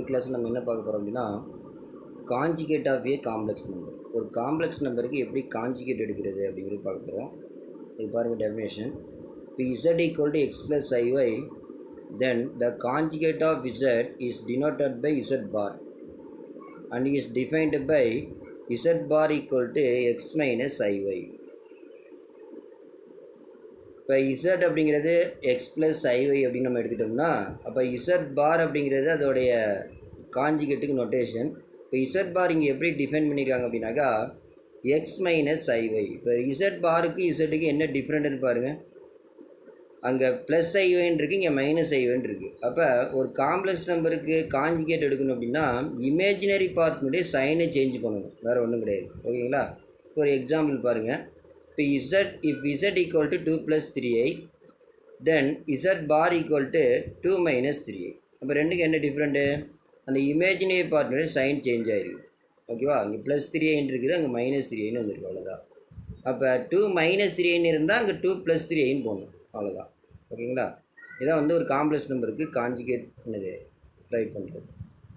கிளாஸில் நம்ம என்ன பார்க்க போகிறோம் அப்படின்னா conjugate of a complex number. ஒரு காம்ப்ளெக்ஸ் நம்பருக்கு எப்படி காஞ்சிகேட் எடுக்கிறது அப்படிங்கிறது பார்க்க போகிறோம். இது பாருங்கள் டெஃபினேஷன். இப்போ z equal to x plus iy, then the conjugate of z is denoted by z bar and is defined by z bar equal to x minus iy. இப்போ z அப்படிங்கிறது எக்ஸ் ப்ளஸ் ஐஒய் அப்படின்னு நம்ம எடுத்துட்டோம்னா, அப்போ Z bar அப்படிங்கிறது அதோடைய காஞ்சிகேட்டுக்கு notation. இப்போ Z பார் இங்கே எப்படி டிஃபைன் பண்ணியிருக்காங்க அப்படின்னாக்கா எக்ஸ் மைனஸ் ஐஒய். இப்போ இசட் பாருக்கு இசட்டுக்கு என்ன டிஃப்ரெண்ட்னு பாருங்கள். அங்கே ப்ளஸ் ஐஒய்ன்னு இருக்குது, இங்கே மைனஸ் ஐஒய்ன்னு இருக்குது. அப்போ ஒரு காம்ப்ளெக்ஸ் நம்பருக்கு காஞ்சிகேட் எடுக்கணும் அப்படின்னா இமேஜினரி பார்ட்னுடைய சைனை சேஞ்ச் பண்ணணும், வேறு ஒன்றும் கிடையாது. ஓகேங்களா? ஒரு எக்ஸாம்பிள் பாருங்கள். இப்போ if z equal to 2 plus 3i, then z bar equal to 2 minus 3i. அப்போ ரெண்டுக்கு என்ன டிஃப்ரெண்ட்டு? அந்த இமேஜினரி பார்ட்னுடைய சைன் சேஞ்ச் ஆகிருக்கு. ஓகேவா? அங்கே ப்ளஸ் 3iன்னு இருக்குது, அங்கே மைனஸ் 3iன்னு வந்துருக்கு. அவ்வளோதான். அப்போ 2 மைனஸ் 3iன்னு இருந்தால் அங்கே 2 ப்ளஸ் 3iன்னு போகணும். அவ்வளோதான். ஓகேங்களா? இதான் வந்து ஒரு காம்ப்ளெக்ஸ் நம்பருக்கு காஞ்சிகேட் என்னது ட்ரை பண்ணுறது.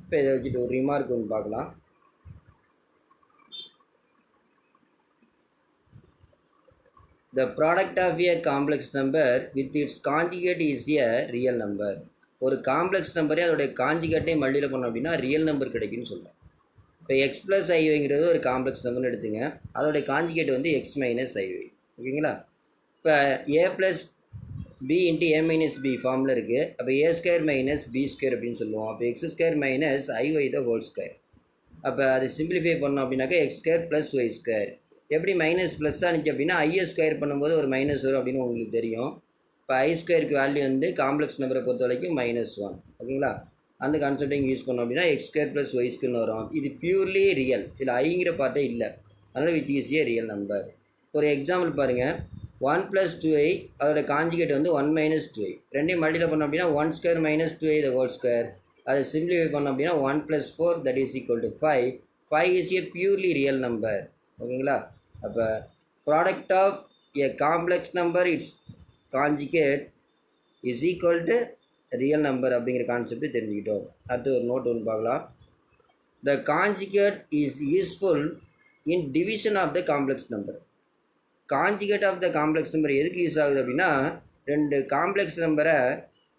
இப்போ இதை வச்சுட்டு ஒரு ரிமார்க் ஒன்று பார்க்கலாம். The product of a complex number with its conjugate is a real number. ஒரு காம்ப்ளெக்ஸ் நம்பரே அதோடைய காஞ்சிகேட்டை மல்டியில் பண்ணோம் அப்படின்னா ரியல் நம்பர் கிடைக்குன்னு சொல்கிறோம். இப்போ எக்ஸ் ப்ளஸ் ஐஒய்ங்கிறது ஒரு காம்ப்ளெக்ஸ் நம்பர்னு எடுத்துங்க. அதோடைய காஞ்சிகேட் வந்து எக்ஸ் மைனஸ் ஐஒய். ஓகேங்களா? இப்போ A plus B into A minus B ஃபார்மில் இருக்குது. அப்போ A square minus B square அப்படின்னு சொல்லுவோம். அப்போ X square minus I Y the whole square. அப்போ அதை சிம்பிளிஃபை பண்ணோம் அப்படின்னாக்கா X square plus Y square. எப்படி மைனஸ் ப்ளஸ் ஆனிச்சு அப்படின்னா ஐஏ ஸ்கொயர் பண்ணும்போது ஒரு மைனஸ் வரும் அப்படின்னு உங்களுக்கு தெரியும். இப்போ ஐ ஸ்கொயருக்கு வேல்யூ வந்து காம்ப்ளெக்ஸ் நம்பரை பொறுத்த வரைக்கும் -1. ஓகேங்களா? அந்த கான்செப்டை இங்கே யூஸ் பண்ணோம் அப்படின்னா எக்ஸ் ஸ்கொயர் ப்ளஸ் ஒய் ஸ்கொயர்னு வரும். இது பியூர்லி ரியல், இதில் ஐங்கிற பார்ட்டே இல்லை. அதனால் which is A real number. ஒரு எக்ஸாம்பிள் பாருங்கள். 1 + 2i அதோட காஞ்சிகேட் வந்து 1 - 2i. ரெண்டையும் மல்டியில் பண்ணோம் அப்படின்னா 1 square minus 2i the whole square. அதை சிம்பிளிஃபை பண்ணோம் அப்படின்னா 1 + 4 that is equal to 5. 5 is a purely real number. ஓகேங்களா? அப்போ product of a complex number it's conjugate is equal to real number அப்படிங்கிற கான்செப்ட் தெரிஞ்சுக்கிட்டோம். அடுத்து ஒரு நோட் ஒன்று பார்க்கலாம். The conjugate is useful in division of the complex number. Conjugate of the complex number எதுக்கு use ஆகுது அப்படின்னா, ரெண்டு காம்ப்ளெக்ஸ் நம்பரை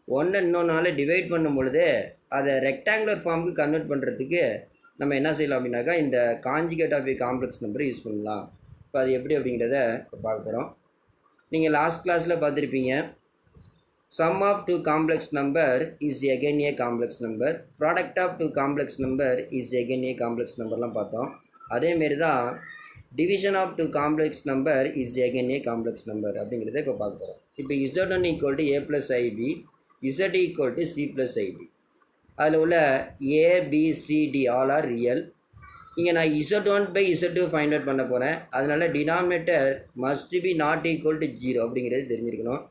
ஒன்று இன்னொன்றால் டிவைட் பண்ணும் பொழுது அதை ரெக்டாங்குலர் ஃபார்முக்கு கன்வெர்ட் பண்ணுறதுக்கு நம்ம என்ன செய்யலாம் அப்படின்னாக்கா இந்த காஞ்சிகேட் ஆஃப் ஏ காம்ப்ளெக்ஸ் நம்பரை யூஸ் பண்ணலாம். இப்போ அது எப்படி அப்படிங்கிறத இப்போ பார்க்க போகிறோம். நீங்கள் லாஸ்ட் கிளாஸில் பார்த்துருப்பீங்க. Sum of 2 complex number is again a complex number, product of 2 complex number is again a complex நம்பர்லாம் பார்த்தோம். அதேமாரி தான் division of 2 complex number is again a complex number அப்படிங்கிறத இப்போ பார்க்க போகிறோம். இப்போ z1 equal to a + ib, z equal to c + ib. அதில் உள்ள ஏபிசிடி ஆல் ஆர் ரியல். இங்கே நான் z1/z2 ஃபைண்ட் அவுட் பண்ண போகிறேன். அதனால் denominator must be not equal to 0 அப்படிங்கிறது தெரிஞ்சிருக்கணும்.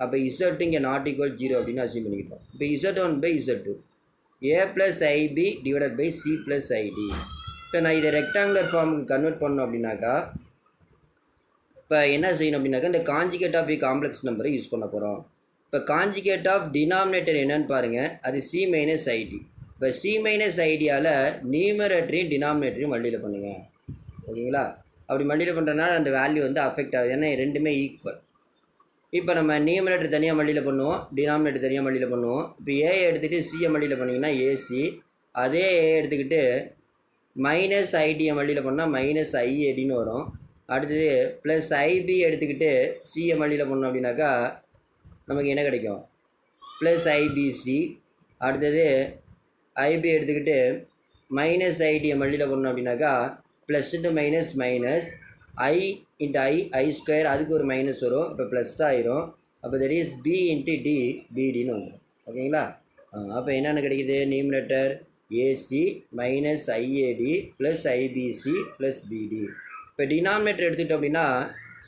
அப்போ z இங்கே நாட் ஈக்குவல் 0 அப்படின்னு அசியூம் பண்ணிக்கிட்டோம். இப்போ z1/z2 a + ib divided by c + id. இப்போ நான் இதை ரெக்டாங்குலர் ஃபார்முக்கு கன்வெர்ட் பண்ணோம் அப்படின்னாக்கா இப்போ என்ன செய்யணும் அப்படின்னாக்கா இந்த காஞ்சிகேட் ஆஃப் ஏ காம்ப்ளெக்ஸ் நம்பரை யூஸ் பண்ண போகிறோம். இப்போ காஞ்சிகேட் ஆஃப் டினாமினேட்டர் என்னன்னு பாருங்கள். அது c - id. இப்போ c - ஐடியால் நியூமரேட்டரையும் டினாமினேட்டரையும் மல்டியில் பண்ணுங்கள். ஓகேங்களா? அப்படி மல்டியில் பண்ணுறதுனால அந்த வேல்யூ வந்து அஃபெக்ட் ஆகுது, ஏன்னா ரெண்டுமே ஈக்குவல். இப்போ நம்ம நியூமரேட்டர் தனியாக மல்டியில் பண்ணுவோம், டினாமினேட்டர் தனியாக மல்டியில் பண்ணுவோம். இப்போ ஏ எடுத்துகிட்டு சியை மல்டியில் பண்ணிங்கன்னா ஏசி, அதே ஏ எடுத்துக்கிட்டு மைனஸ் ஐடியை மல்டியில் பண்ணால் மைனஸ் ஐஏடின்னு வரும். அடுத்தது ப்ளஸ் ஐபி எடுத்துக்கிட்டு சியை மல்டியில் பண்ணோம் அப்படின்னாக்கா நமக்கு என்ன கிடைக்கும்? Plus ibc. அடுத்தது ஐபி எடுத்துக்கிட்டு மைனஸ் ஐடியை மல்டியில் பண்ணோம் அப்படின்னாக்கா plus into minus minus i into i square, அதுக்கு ஒரு மைனஸ் வரும். இப்போ ப்ளஸ் ஆயிரும். அப்போ that is b into d பிடின்னு வந்துடும். ஓகேங்களா? அப்போ என்னென்ன கிடைக்குது? Numerator ac minus iad plus ibc plus bd. இப்போ டினாமினேட்டர் எடுத்துக்கிட்டோம் அப்படின்னா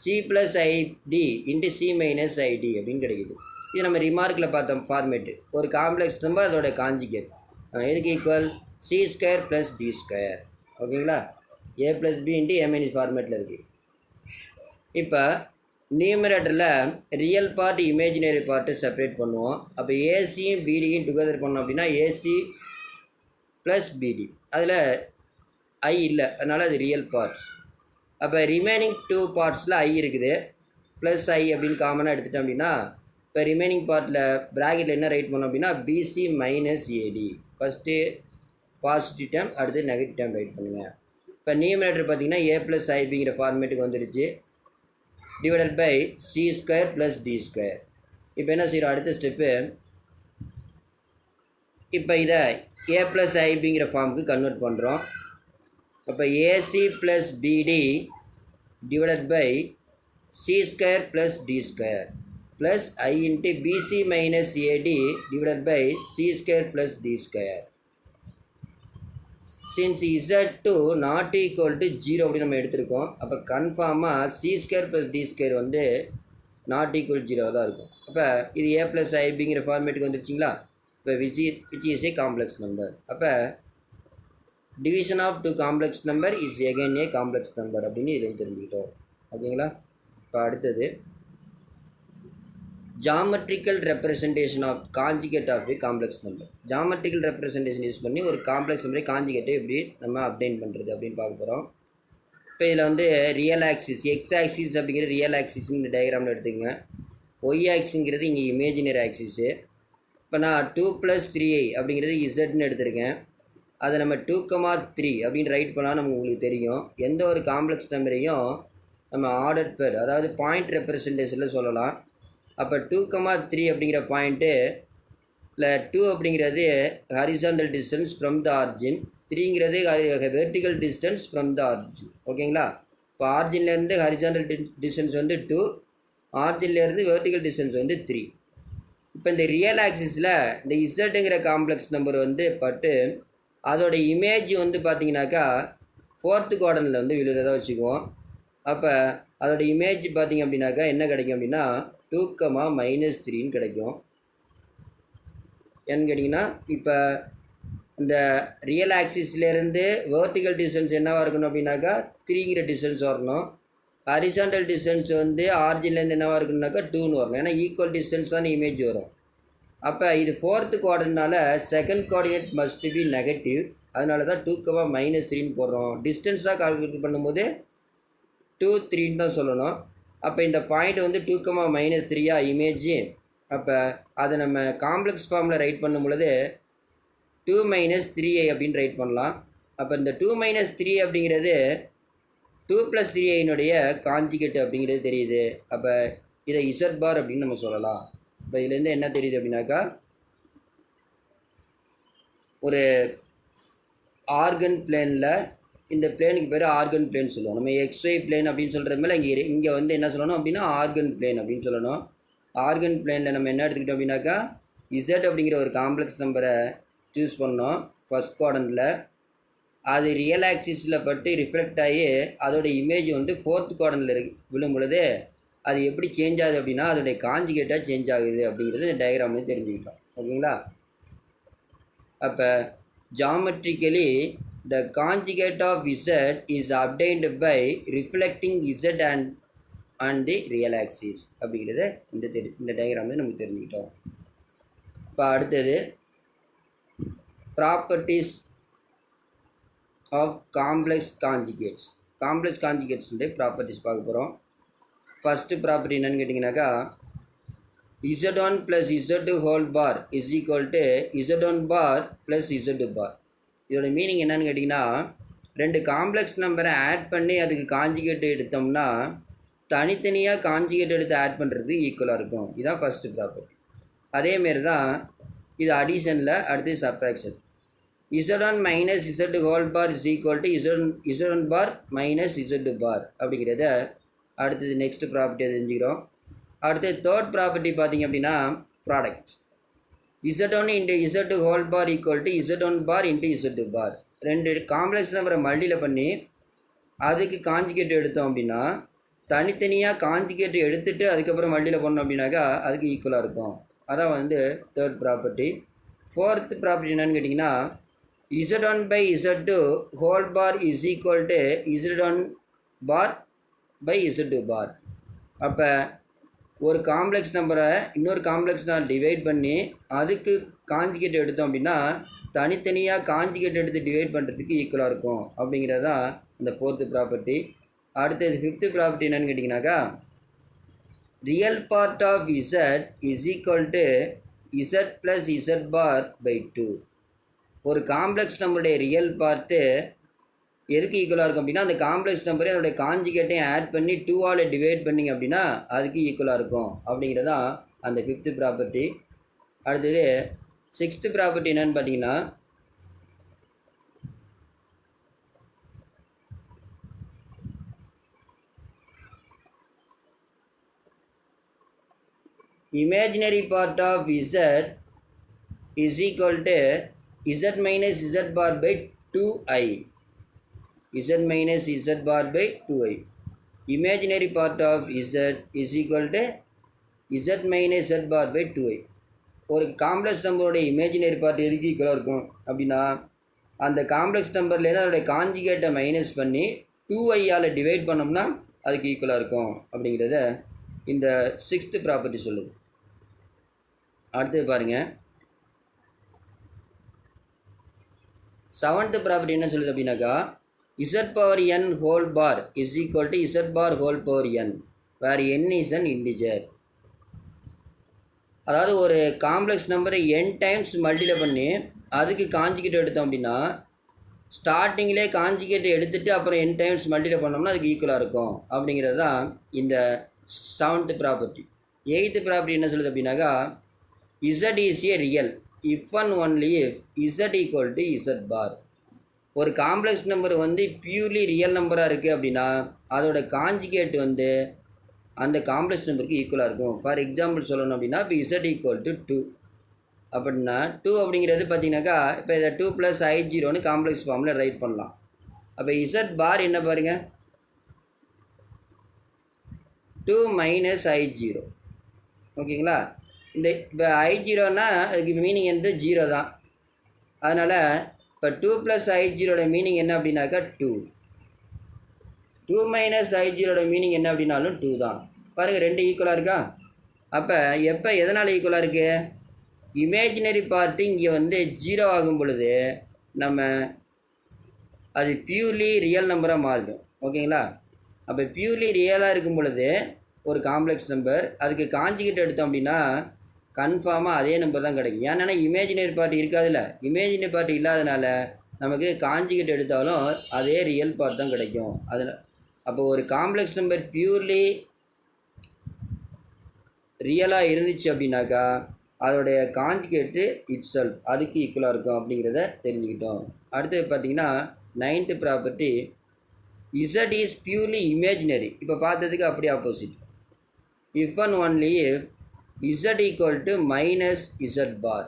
c plus id into c minus id அப்படின்னு கிடைக்குது. இது நம்ம ரிமார்க்கில் பார்த்தோம் ஃபார்மேட்டு. ஒரு காம்ப்ளெக்ஸ் நம்பர் அதோட காஞ்சிகேட் எதுக்கு equal? C square plus D square. ஓகேங்களா? A plus B into A minus ஃபார்மேட்டில் இருக்குது. இப்போ நியூமரேட்டரில் real part imaginary part separate பண்ணுவோம். அப்போ ஏசியும் பிடியும் டுகெதர் பண்ணோம் அப்படின்னா ஏசி ப்ளஸ் பிடி. அதில் ஐ இல்லை, அதனால் அது ரியல் பார்ட்ஸ். அப்போ ரிமைனிங் 2 பார்ட்ஸில் ஐ இருக்குது, ப்ளஸ் ஐ அப்படின்னு காமனாக எடுத்துட்டோம் அப்படின்னா, இப்போ ரிமைனிங் பார்ட்டில் ப்ராக்கெட்டில் என்ன ரைட் பண்ணோம் அப்படின்னா B C minus A D. First positive term, அடுத்து நெகட்டிவ் டேர்ம் ரைட் பண்ணுங்கள். இப்போ நியூமரேட்டர் பார்த்தீங்கன்னா ஏ ப்ளஸ் ஐபிங்கிற ஃபார்மேட்டுக்கு வந்துடுச்சு, divided by C square plus D square. இப்போ என்ன செய்கிறோம், அடுத்த ஸ்டெப்பு, இப்போ இதை ஏ ப்ளஸ் ஐபிங்கிற ஃபார்முக்கு கன்வெர்ட் பண்ணுறோம். அப்போ A C plus B D divided by C square plus D square plus I into B C minus A D divided by C square plus D square. Since Z2 not equal to 0 அப்படின்னு நம்ம எடுத்திருக்கோம், அப்போ கன்ஃபார்மாக C square plus D square வந்து not equal 0 தான் இருக்கும். அப்போ இது ஏ ப்ளஸ் ஐபிங்கிற ஃபார்மேட்டுக்கு வந்துருச்சிங்களா. இப்போ which is a complex number. அப்போ division of 2 complex number is again a complex number அப்படின்னு இதில் தெரிஞ்சுக்கிட்டோம். ஓகேங்களா. இப்போ அடுத்தது geometrical representation of conjugate of a complex number. Geometrical representation use பண்ணி ஒரு காம்ப்ளெக்ஸ் நம்பரை காஞ்சிகேட்டை எப்படி நம்ம அப்டைன் பண்ணுறது அப்படின்னு பார்க்க போகிறோம். இப்போ இதில் வந்து ரியல் ஆக்சிஸ், எக்ஸ் ஆக்சிஸ் அப்படிங்கிற ரியல் ஆக்சிஸ் இந்த டயக்ராமில் எடுத்துக்கங்க. ஒய் ஆக்சிங்கிறது இங்கே இமேஜினரி ஆக்சிஸு. இப்போ நான் 2 + 3i அப்படிங்கிறது இசட்னு எடுத்திருக்கேன். அதை நம்ம 2,3 அப்படின்னு ரைட் பண்ணால் நமக்கு உங்களுக்கு தெரியும். எந்த ஒரு காம்ப்ளெக்ஸ் நம்பரையும் நம்ம ஆர்டர் பேர், அதாவது பாயிண்ட் ரெப்ரசன்டேஷனில் சொல்லலாம். அப்போ 2,3 அப்படிங்கிற பாயிண்ட்டு இல்லை 2 அப்படிங்கிறது horizontal distance from the origin, 3ங்கிறது vertical distance from the origin. ஓகேங்களா. இப்போ ஆர்ஜின்லேருந்து ஹரிசாண்டல் டிஸ்டன்ஸ் வந்து 2, ஆர்ஜின்லேருந்து வெர்டிக்கல் டிஸ்டன்ஸ் வந்து 3. இப்போ இந்த ரியல் ஆக்சிஸில் இந்த இசட்டுங்கிற காம்ப்ளெக்ஸ் நம்பர் வந்து பட்டு அதோட இமேஜ் வந்து பார்த்திங்கனாக்கா 4th குவாட்ரண்ட்டில் வந்து விழுறதா வச்சுக்குவோம். அப்போ அதோட இமேஜ் பார்த்திங்க அப்படின்னாக்கா என்ன கிடைக்கும் அப்படின்னா 2,-3ன்னு கிடைக்கும். ஏன்னு கேட்டிங்கன்னா, இப்போ இந்த ரியல் ஆக்சிஸ்லேருந்து வெர்டிக்கல் டிஸ்டன்ஸ் என்னவாக இருக்கணும் அப்படின்னாக்கா 3ங்கிற டிஸ்டன்ஸ் வரணும். ஹரிசாண்டல் டிஸ்டன்ஸ் வந்து ஆர்ஜின்லேருந்து என்னவாக இருக்கணும்னாக்கா 2ன்னு வரணும். ஏன்னா ஈக்குவல் டிஸ்டன்ஸ் தான் இமேஜ் வரும். அப்போ இது 4th குவாட்ரண்ட்னால second coordinate must be negative, அதனால தான் 2,-3ன்னு போடுறோம். டிஸ்டன்ஸாக கால்குலேட் பண்ணும்போது 2, 3ன்னு தான் சொல்லணும். அப்போ இந்த பாயிண்ட் வந்து 2,-3 இமேஜ். அப்போ அதை நம்ம காம்ப்ளெக்ஸ் ஃபார்மில் ரைட் பண்ணும் பொழுது 2 - 3i அப்படின்னு ரைட் பண்ணலாம். அப்போ இந்த 2 - 3 அப்படிங்கிறது 2 + 3iனுடைய காஞ்சிகேட் அப்படிங்கிறது தெரியுது. அப்போ இதை இசட் பார் அப்படின்னு நம்ம சொல்லலாம். இப்போ இதுலேருந்து என்ன தெரியுது அப்படின்னாக்கா, ஒரு ஆர்கன் பிளேனில், இந்த பிளேனுக்கு பேர் ஆர்கன் பிளேன் சொல்லுவோம். நம்ம XY பிளேன் அப்படின்னு சொல்கிறது மேலே இங்கே வந்து என்ன சொல்லணும் அப்படின்னா ஆர்கன் பிளேன் அப்படின்னு சொல்லணும். ஆர்கன் பிளேனில் நம்ம என்ன எடுத்துக்கிட்டோம் அப்படின்னாக்கா Z அப்படிங்கிற ஒரு காம்ப்ளெக்ஸ் நம்பரை சூஸ் பண்ணோம் ஃபஸ்ட் குவாட்ரண்ட்டில். அது ரியல் ஆக்சிஸில் பட்டு ரிஃப்ளெக்ட் ஆகி அதோட இமேஜ் வந்து 4th குவாட்ரண்ட்டில் விழும் பொழுது அது எப்படி சேஞ்ச் ஆகுது அப்படின்னா அதோடைய காஞ்சிகேட்டாக சேஞ்ச் ஆகுது அப்படிங்கிறது இந்த டயக்ராம்லேயும் தெரிஞ்சுக்கிட்டோம். ஓகேங்களா. அப்போ geometrically the conjugate of Z is obtained by reflecting Z on the real axis அப்படிங்கிறத இந்த டயக்ராமில் நமக்கு தெரிஞ்சுக்கிட்டோம். இப்போ அடுத்தது properties of complex conjugates. Complex காஞ்சிகேட்ஸுடைய ப்ராப்பர்ட்டிஸ் பார்க்க போகிறோம். ஃபஸ்ட்டு ப்ராப்பர்ட்டி என்னென்னு கேட்டிங்கனாக்கா, Z1 + Z2 whole bar is equal to Z1 bar plus Z2 bar. இதோட மீனிங் என்னன்னு கேட்டிங்கன்னா, 2 காம்ப்ளெக்ஸ் நம்பரை ஆட் பண்ணி அதுக்கு காஞ்சிகேட் எடுத்தோம்னா தனித்தனியாக காஞ்சிகேட் எடுத்து ஆட் பண்ணுறது ஈக்குவலாக இருக்கும். இதுதான் ஃபஸ்ட்டு ப்ராப்பர்ட்டி. அதேமாரி தான் இது அடிஷனில், அடுத்து subtraction. Z1 - Z2 whole bar is equal to Z1 bar minus Z2 bar அப்படிங்கிறத அடுத்தது நெக்ஸ்ட் ப்ராப்பர்ட்டியை தெரிஞ்சுக்கிறோம். அடுத்து தேர்ட் ப்ராப்பர்ட்டி பார்த்திங்க அப்படின்னா product. Z1 × Z2 whole bar equal to Z1 bar × Z2 bar. 2 complex நம்பரை மல்டியில் பண்ணி அதுக்கு காஞ்சிகேட் எடுத்தோம் அப்படின்னா தனித்தனியாக காஞ்சிகேட் எடுத்துகிட்டு அதுக்கப்புறம் மல்டியில் பண்ணோம் அப்படின்னாக்கா அதுக்கு ஈக்குவலாக இருக்கும். அதான் வந்து தேர்ட் ப்ராப்பர்ட்டி. ஃபோர்த் ப்ராப்பர்ட்டி என்னன்னு கேட்டிங்கன்னா, Z1 / Z2 whole bar is equal to Z1 bar / Z2 bar. அப்போ ஒரு காம்ப்ளெக்ஸ் நம்பரை இன்னொரு காம்ப்ளெக்ஸ்னால் டிவைட் பண்ணி அதுக்கு காஞ்சிகேட் எடுத்தோம் அப்படின்னா தனித்தனியாக காஞ்சிகேட் எடுத்து டிவைட் பண்ணுறதுக்கு ஈக்குவலாக இருக்கும் அப்படிங்கிறது தான் இந்த 4th ப்ராப்பர்ட்டி. அடுத்தது 5th ப்ராப்பர்ட்டி என்னன்னு கேட்டிங்கனாக்கா, real part of Z is equal to Z plus Z bar by 2. ஒரு காம்ப்ளெக்ஸ் நம்பருடைய ரியல் பார்ட்டு எதுக்கு ஈக்குவலாக இருக்கும் அப்படின்னா, அந்த காம்ப்ளெக்ஸ் நம்பரே அதோடைய காஞ்சிகேட்டையும் ஆட் பண்ணி 2ஆல் டிவைட் பண்ணிங்க அப்படின்னா அதுக்கு ஈக்குவலாக இருக்கும் அப்படிங்கிறது தான் அந்த 5th ப்ராப்பர்ட்டி. அடுத்தது 6th ப்ராப்பர்ட்டி என்னன்னு பார்த்தீங்கன்னா, imaginary part of z is equal to z minus z bar by 2i. z minus z bar by 2i. Imaginary part of z is equal to z minus z bar by 2i. ஒரு complex நம்பருடைய imaginary part எதுக்கு ஈக்குவலாக இருக்கும் அப்படின்னா, அந்த complex நம்பர்லேருந்து அதோடைய காஞ்சிகேட்டை minus பண்ணி 2iயால் divide பண்ணோம்னா அதுக்கு ஈக்குவலாக இருக்கும் அப்படிங்கிறத இந்த 6th ப்ராப்பர்ட்டி சொல்லுது. அடுத்தது பாருங்கள், 7th ப்ராப்பர்ட்டி என்ன சொல்லுது அப்படின்னாக்கா, z power n whole bar is equal to z bar whole power n where n is an integer. அதாவது ஒரு காம்ப்ளெக்ஸ் நம்பரை n டைம்ஸ் மல்டிப்ளை பண்ணி அதுக்கு காஞ்சிகேட் எடுத்தோம் அப்படின்னா ஸ்டார்டிங்கிலே காஞ்சிகேட் எடுத்துகிட்டு அப்புறம் n டைம்ஸ் மல்டிப்ளை பண்ணோம்னா அதுக்கு ஈக்குவலாக இருக்கும் அப்படிங்கிறது தான் இந்த 7th ப்ராப்பர்ட்டி. 8th ப்ராப்பர்ட்டி என்ன சொல்லுது அப்படின்னாக்கா, z is a real if and only if z equal to z bar. ஒரு காம்ப்ளெக்ஸ் நம்பர் வந்து பியூர்லி ரியல் நம்பராக இருக்குது அப்படின்னா அதோட காஞ்சிகேட் வந்து அந்த காம்ப்ளெக்ஸ் நம்பருக்கு ஈக்குவலாக இருக்கும். ஃபார் எக்ஸாம்பிள் சொல்லணும் அப்படின்னா, இப்போ z ஈக்குவல் டு 2 அப்படின்னா 2 அப்படிங்கிறது பார்த்தீங்கன்னாக்கா, இப்போ இதை 2 + i0ன்னு காம்ப்ளெக்ஸ் ஃபார்மில் ரைட் பண்ணலாம். அப்போ z பார் என்ன பாருங்கள், 2 மைனஸ் i0. ஓகேங்களா? இந்த இப்போ i0ன்னா அதுக்கு மீனிங் வந்து 0 தான். அதனால் இப்போ 2 + i0ட மீனிங் என்ன அப்படின்னாக்கா 2. 2 மைனஸ் i0ட மீனிங் என்ன அப்படின்னாலும் 2 தான். பாருங்கள், ரெண்டு ஈக்குவலாக இருக்கா? அப்போ எப்போ எதனால் ஈக்குவலாக இருக்குது? இமேஜினரி பார்ட்டு இங்கே வந்து 0 ஆகும் பொழுது நம்ம அது பியூர்லி ரியல் நம்பராக மாறிடும். ஓகேங்களா? அப்போ பியூர்லி ரியலாக இருக்கும் பொழுது ஒரு காம்ப்ளெக்ஸ் நம்பர் அதுக்கு காஞ்சிகேட் எடுத்தோம் அப்படின்னா கன்ஃபார்மாக அதே நம்பர் தான் கிடைக்கும். ஏன்னா இமேஜினரி பார்ட் இருக்காதுல்ல, இமேஜினரி பார்ட் இல்லாதனால நமக்கு காஞ்சிகேட் எடுத்தாலும் அதே ரியல் பார்ட் தான் கிடைக்கும். அதில் அப்போ ஒரு காம்ப்ளெக்ஸ் நம்பர் பியூர்லி ரியலாக இருந்துச்சு அப்படின்னாக்கா அதோடைய காஞ்சிகேட்டு இட்செல்ஃப் அதுக்கு ஈக்குவலாக இருக்கும் அப்படிங்கிறத தெரிஞ்சுக்கிட்டோம். அடுத்தது பார்த்திங்கன்னா 9th property, z is purely imaginary. இப்போ பார்த்ததுக்கு அப்படியே opposite. if and only if z equal to minus z bar.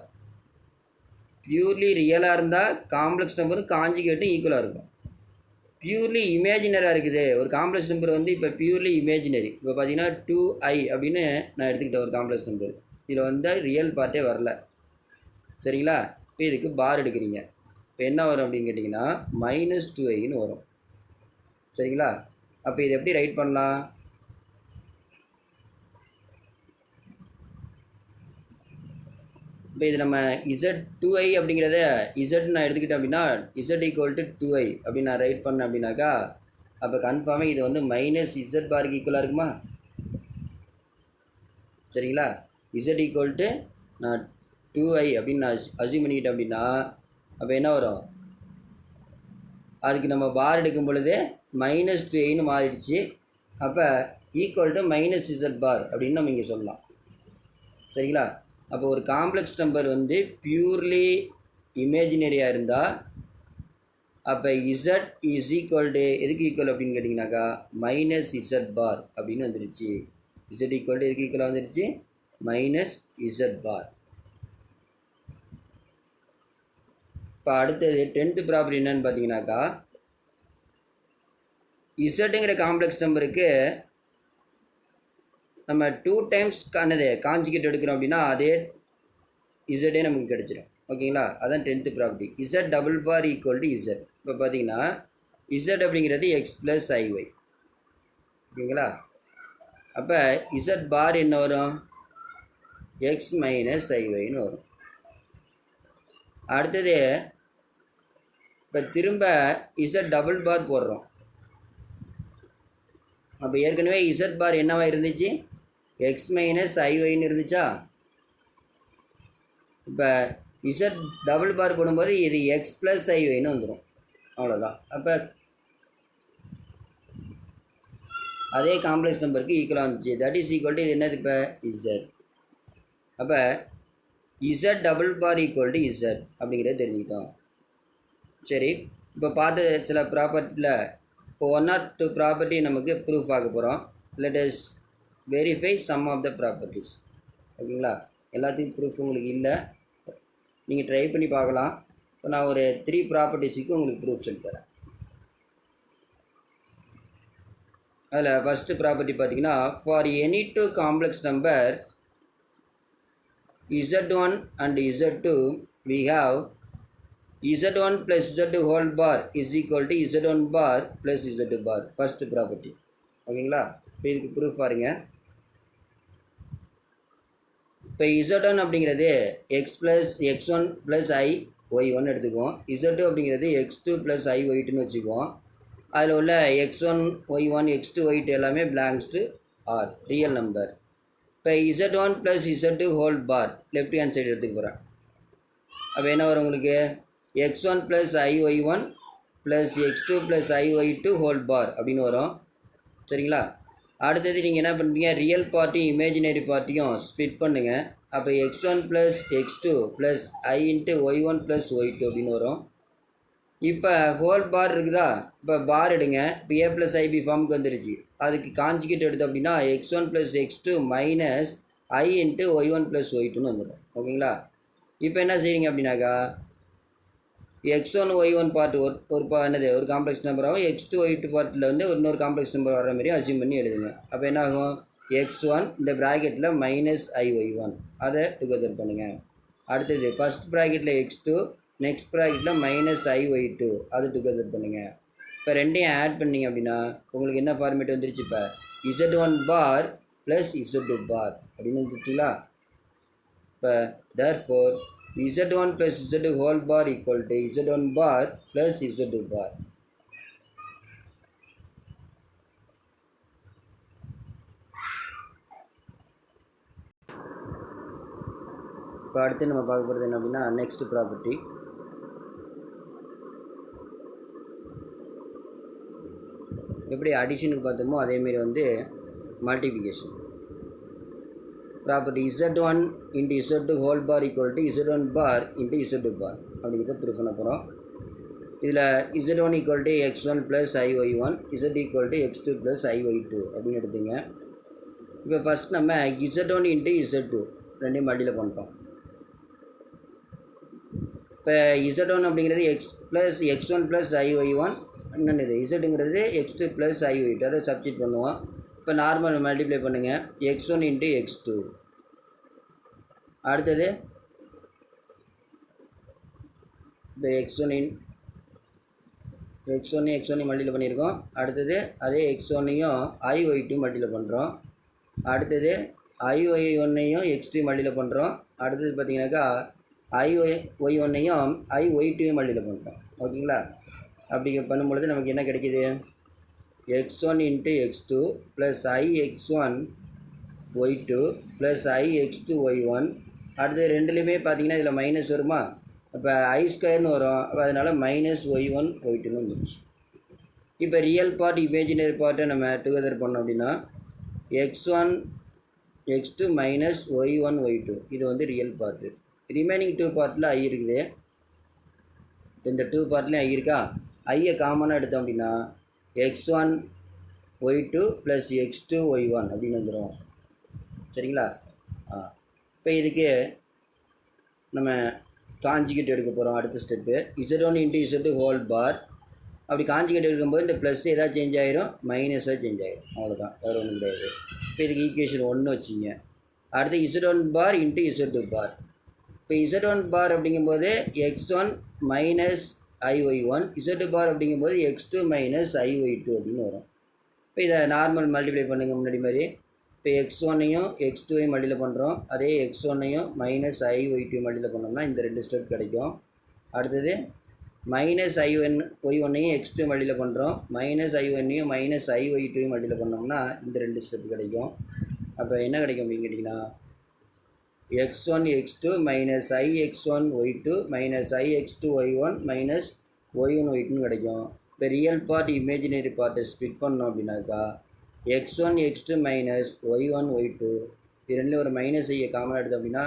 Purely ரியலாக இருந்தால் காம்ப்ளெக்ஸ் நம்பரும் காஞ்சிகேட்டும் ஈக்குவலாக இருக்கும். பியூர்லி இமேஜினராக இருக்குது ஒரு காம்ப்ளெக்ஸ் நம்பர் வந்து, இப்போ பியூர்லி இமேஜினரி. இப்போ பார்த்தீங்கன்னா 2i அப்படின்னு நான் எடுத்துக்கிட்டேன் ஒரு காம்ப்ளெக்ஸ் நம்பர். இதில் வந்து ரியல் பார்ட்டே வரல. சரிங்களா? இப்போ இதுக்கு பார் எடுக்கிறீங்க. இப்போ என்ன வரும் அப்படின்னு கேட்டிங்கன்னா -2iன்னு வரும். சரிங்களா? அப்போ இது எப்படி ரைட் பண்ணலாம்? இப்போ இது நம்ம z2i அப்படிங்கிறத z நான் எடுத்துக்கிட்டேன் அப்படின்னா z ஈக்குவல் டு 2i அப்படின்னு நான் ரைட் பண்ணேன் அப்படின்னாக்கா அப்போ கன்ஃபார்மாக இது வந்து -z பாருக்கு ஈக்குவலாக இருக்குமா? சரிங்களா? z ஈக்குவல் டு நான் 2i அப்படின்னு நான் அஸ்யூம் பண்ணிக்கிட்டேன் அப்படின்னா அப்போ என்ன வரும்? அதுக்கு நம்ம பார் எடுக்கும் பொழுது -2iன்னு மாறிடுச்சு. அப்போ ஈக்குவல் டு -z பார் அப்படின்னு நம்ம இங்கே சொல்லலாம். சரிங்களா? அப்போ ஒரு காம்ப்ளெக்ஸ் நம்பர் வந்து பியூர்லி இமேஜினரியாக இருந்தால் அப்போ z இஸ் ஈக்குவல் டு எதுக்கு ஈக்குவல் அப்படின்னு கேட்டிங்கனாக்கா -z பார் அப்படின்னு வந்துருச்சு. z ஈக்குவல் டு எதுக்கு ஈக்குவலாக வந்துருச்சு? -z பார். இப்போ அடுத்தது 10th ப்ராப்பர்ட்டி என்னன்னு பார்த்தீங்கன்னாக்கா, இசட்டுங்கிற காம்ப்ளெக்ஸ் நம்பருக்கு நம்ம 2 டைம்ஸ் காஞ்சிகேட் எடுக்கிறோம் அப்படின்னா அதே இசட்டே நமக்கு கிடச்சிடும். ஓகேங்களா? அதான் 10th property. z double bar equal to z. இப்போ பார்த்தீங்கன்னா z அப்படிங்கிறது x + iy. ஓகேங்களா? அப்போ இசட் பார் என்ன வரும்? எக்ஸ் மைனஸ் ஐஒய்னு வரும். அடுத்தது இப்போ திரும்ப இசட் டபுள் பார் போடுறோம். அப்போ ஏற்கனவே இசட் பார் என்னவா இருந்துச்சு? எக்ஸ் மைனஸ் ஐஒய்னு இருந்துச்சா? இப்போ இசட் டபுள் பார் போடும்போது இது எக்ஸ் ப்ளஸ் ஐஒய்னு வந்துடும். அவ்வளோதான். அப்போ அதே காம்ப்ளெக்ஸ் நம்பருக்கு ஈக்குவலாக வந்துச்சு. தட் இஸ் ஈக்குவல் டு இது என்னது? இப்போ இசட். அப்போ Z double bar equal to Z அப்படிங்கிறத தெரிஞ்சுக்கிட்டோம். சரி, இப்போ பார்த்து சில ப்ராப்பர்ட்டியில் இப்போ 1 or 2 ப்ராப்பர்ட்டி நமக்கு ப்ரூஃப் பார்க்க போகிறோம். Let us verify some of the properties. ஓகேங்களா? எல்லாத்துக்கும் ப்ரூஃப் உங்களுக்கு இல்லை, நீங்கள் ட்ரை பண்ணி பார்க்கலாம். இப்போ நான் ஒரு 3 ப்ராப்பர்ட்டிஸுக்கு உங்களுக்கு ப்ரூஃப் சொல்லித்தரேன். அதில் ஃபஸ்ட்டு ப்ராப்பர்ட்டி பார்த்தீங்கன்னா, for any 2 complex number z1 and z2 we have z1 plus z2 whole bar is equal to z1 bar plus z2 bar. First property. ஓகேங்களா? இப்போ இதுக்கு ப்ரூஃப் பாருங்க. இப்போ z1 அப்படிங்கிறது எக்ஸ் ப்ளஸ் x1 ப்ளஸ் ஐ ஒய்1 எடுத்துக்குவோம். z2 அப்படிங்கிறது x2 plus ஐ ஒய்2ன்னு வச்சுக்குவோம். அதில் உள்ள x1 y1 x2 y2 எல்லாமே belongs to R real number. இப்போ z1 plus z2 whole bar left hand side எடுத்துக்க போகிறேன். அப்போ என்ன வரும் உங்களுக்கு? x1 plus i y one plus x2 plus i y two whole bar அப்படின்னு வரும். சரிங்களா? அடுத்தது நீங்கள் என்ன பண்ணுறீங்க? ரியல் பார்ட்டியும் இமேஜினரி பார்ட்டியும் ஸ்ப்ளிட் பண்ணுங்கள். அப்போ x1 ப்ளஸ் x2 ப்ளஸ் ஐ இன்ட்டு ஒய்1 ப்ளஸ் ஒய்2 அப்படின்னு வரும். இப்போ ஹோல் பார் இருக்குதா? இப்போ பார் எடுங்க. இப்போ ஏ ப்ளஸ் ஐபி ஃபார்முக்கு வந்துடுச்சு. அதுக்கு காஞ்சிகேட் எடுத்தோம் அப்படின்னா x1 plus x2 minus i into y one plus ஒய்2ன்னு வந்துடும். ஓகேங்களா? இப்போ என்ன செய்றீங்க அப்படின்னாக்கா, x1 y1 பார்ட் என்னது ஒரு காம்ப்ளெக்ஸ் நம்பராகவும் x2 y2 பார்ட்டில் வந்து இன்னொரு காம்ப்ளெக்ஸ் நம்பர் வர மாதிரி அசியூம் பண்ணி எழுதுங்க. அப்போ என்ன ஆகும்? x1 இந்த ப்ராக்கெட்டில் மைனஸ் ஐஒய்1 அதை டுகெதர் பண்ணுங்கள். அடுத்தது ஃபஸ்ட் ப்ராக்கெட்டில் x2 நெக்ஸ்ட் ப்ராக்கெட்டில் மைனஸ் ஐஒய்2 அது டுகெதர் பண்ணுங்கள். இப்போ ரெண்டையும் ஆட் பண்ணிங்க அப்படின்னா உங்களுக்கு என்ன ஃபார்மேட் வந்துருச்சு? இப்போ z1 பார் ப்ளஸ் z2 பார் அப்படின்னு வந்துருச்சுங்களா? இப்போ therefore z1 plus z2 whole bar equal to z1 bar plus z2 bar. இப்போ அடுத்து நம்ம பார்க்க போகிறது என்ன அப்படின்னா, நெக்ஸ்ட் ப்ராப்பர்ட்டி. எப்படி அடிஷனுக்கு பார்த்தோமோ அதேமாரி வந்து multiplication property z1 into z2 whole bar equal to z1 bar into z2 bar அப்படிங்கிறத ப்ரூஃப் பண்ண போகிறோம். இதில் z1 equal to x1 plus i y one z equal to x2 plus i y two அப்படின்னு எடுத்துங்க. இப்போ ஃபஸ்ட் நம்ம z1 இன்ட்டு z2 ரெண்டையும் மல்டியில் பண்ணுறோம். இப்போ z1 அப்படிங்கிறது x1 ப்ளஸ் ஐஒய்1, இன்னொன்று இது இசட்டுங்கிறது x2 ப்ளஸ் ஐஒய்2 அதை சப்ஸ்டிட் பண்ணுவோம். இப்போ நார்மல் மல்டிப்ளை பண்ணுங்கள். x1 into x2. அடுத்தது இப்போ x1 மல்டிப்ளை பண்ணியிருக்கோம். அடுத்தது அதே x1ஐயும் ஐஒய்2 மல்டிப்ளை பண்ணுறோம். அடுத்தது ஐஒய்1ஐயும் x2 மல்டிப்ளை பண்ணுறோம். அடுத்தது பார்த்தீங்கன்னாக்கா ஐஒய்1ஐயும் ஐஒய்2ஐயும் மல்டிப்ளை பண்ணுறோம். ஓகேங்களா? அப்படி பண்ணும்பொழுது நமக்கு என்ன கிடைக்கிது? x1 into x2 plus ix1 y2 plus ix2 y1. அடுத்து ரெண்டுலேயுமே பார்த்தீங்கன்னா இதில் மைனஸ் வருமா? அப்போ ஐ ஸ்கொயர்னு வரும். அப்போ அதனால் மைனஸ் ஒய்1 ஒய்2ன்னு வந்துடுச்சு. இப்போ ரியல் பார்ட் இமேஜினரி பார்ட்டை நம்ம டுகெதர் பண்ணோம் அப்படின்னா x1 x2 மைனஸ் ஒய்1 ஒய்2 இது வந்து ரியல் பார்ட்டு. ரிமைனிங் 2 பார்ட்டில் ஐ இருக்குது. இப்போ இந்த 2 பார்ட்லேயும் ஐ இருக்கா? ஐயை காமனாக எடுத்தோம் அப்படின்னா x1 y2 plus x2 y1 அப்படின்னு வந்துடும். சரிங்களா? இப்போ இதுக்கு நம்ம காஞ்சிகேட் எடுக்க போகிறோம். அடுத்த step z1 into z2 whole பார். அப்படி காஞ்சிகேட் எடுக்கும்போது இந்த ப்ளஸ் எதாவது சேஞ்ச் ஆகிரும், மைனஸாக சேஞ்ச் ஆகிரும். அவ்வளோதான், வேறு ஒன்றும் கிடையாது. இப்போ இதுக்கு ஈக்குவேஷன் 1 வச்சுங்க. அடுத்து z1 bar into z2 bar. இப்போ z1 பார் அப்படிங்கும்போது x1 மைனஸ் ஐஒய்1, z2 பார் அப்படிங்கும்போது x2 மைனஸ் ஐஒய்2 அப்படின்னு வரும். இப்போ இதை நார்மல் மல்டிப்ளை பண்ணுங்கள் முன்னாடி மாதிரி. இப்போ x1ஐயும் x2ஐயும் மல்டிப்ளை பண்ணுறோம். அதே x1ஐயும் மைனஸ் i/y2 மல்டிப்ளை பண்ணோம்னா இந்த 2 ஸ்டெப் கிடைக்கும். அடுத்தது மைனஸ் y1ஐயும் x2 மல்டிப்ளை பண்ணுறோம். மைனஸ் i1ஐயும் மைனஸ் i/y2 மல்டிப்ளை பண்ணோம்னா இந்த 2 ஸ்டெப் கிடைக்கும். அப்போ என்ன கிடைக்கும் அப்படின்னு கேட்டிங்கன்னா x1 x2 minus ix1 y2 minus ix2 y1 minus y1 y2 கிடைக்கும். இப்போ ரியல் பார்ட் இமேஜினரி பார்ட்டை ஸ்ப்ளிட் பண்ணோம் அப்படின்னாக்கா x1 x2 minus y1 y2 இது ரெண்டுலேயும் ஒரு மைனஸ் ஐயை காமனாக எடுத்தோம் அப்படின்னா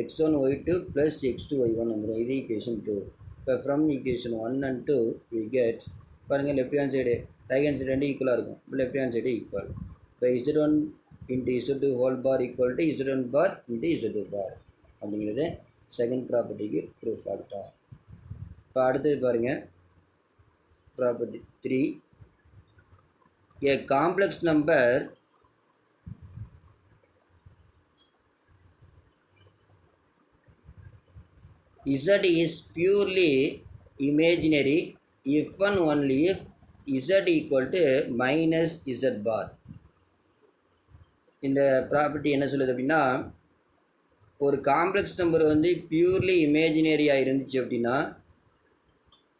x1 y2 plus x2 y1 வந்துடும். இது ஈக்குவேஷன் 2. இப்போ from equation 1 and 2 we get பாருங்கள் left hand side right hand side ரெண்டு ஈக்குவலாக இருக்கும். இப்போ லெஃப்ட் ஹேண்ட் சைடு ஈக்குவல். இப்போ z1 into z2 whole bar equal to z1 bar into z2 bar அப்படிங்கிறது செகண்ட் ப்ராப்பர்ட்டிக்கு ப்ரூஃப் ஆகிட்டோம். இப்போ அடுத்தது பாருங்கள் property 3. A complex number z is purely imaginary if and only if z equal to minus z bar. இந்த property என்ன சொல்லுது அப்படின்னா ஒரு காம்ப்ளெக்ஸ் நம்பர் வந்து பியூர்லி இமேஜினரியாக இருந்துச்சு அப்படின்னா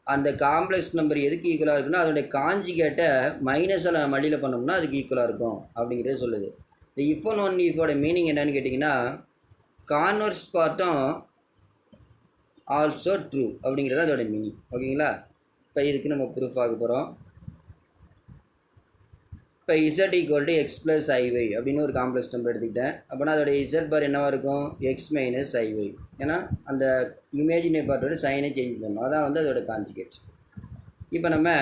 அந்த காம்ப்ளெக்ஸ் நம்பர் எதுக்கு ஈக்குவலாக இருக்குன்னா அதோடைய காஞ்சிகேட்டை மைனஸில் மல்டிப்ளை பண்ணோம்னா அதுக்கு ஈக்குவலாக இருக்கும் அப்படிங்கிறத சொல்லுது. இந்த இஃப் அண்ட் ஒன்லி இஃபோட மீனிங் என்னன்னு கேட்டிங்கன்னா கான்வர்ஸ் பார்ட்டும் ஆல்சோ ட்ரூ அப்படிங்கிறது அதோட மீனிங். ஓகேங்களா? இப்போ இதுக்கு நம்ம ப்ரூஃப் ஆக போகிறோம். இப்போ z equal to x plus ஐஒய் அப்படின்னு ஒரு காம்ப்ளெக்ஸ் நம்பர் எடுத்துக்கிட்டேன். அப்போனா அதோடைய z பார் என்னவாக இருக்கும்? X minus ஐஒய். ஏன்னா அந்த இமேஜினரி பார்ட்டோட சைனை சேஞ்ச் பண்ணணும். அதான் வந்து அதோட கான்ஜுகேட். இப்போ நம்ம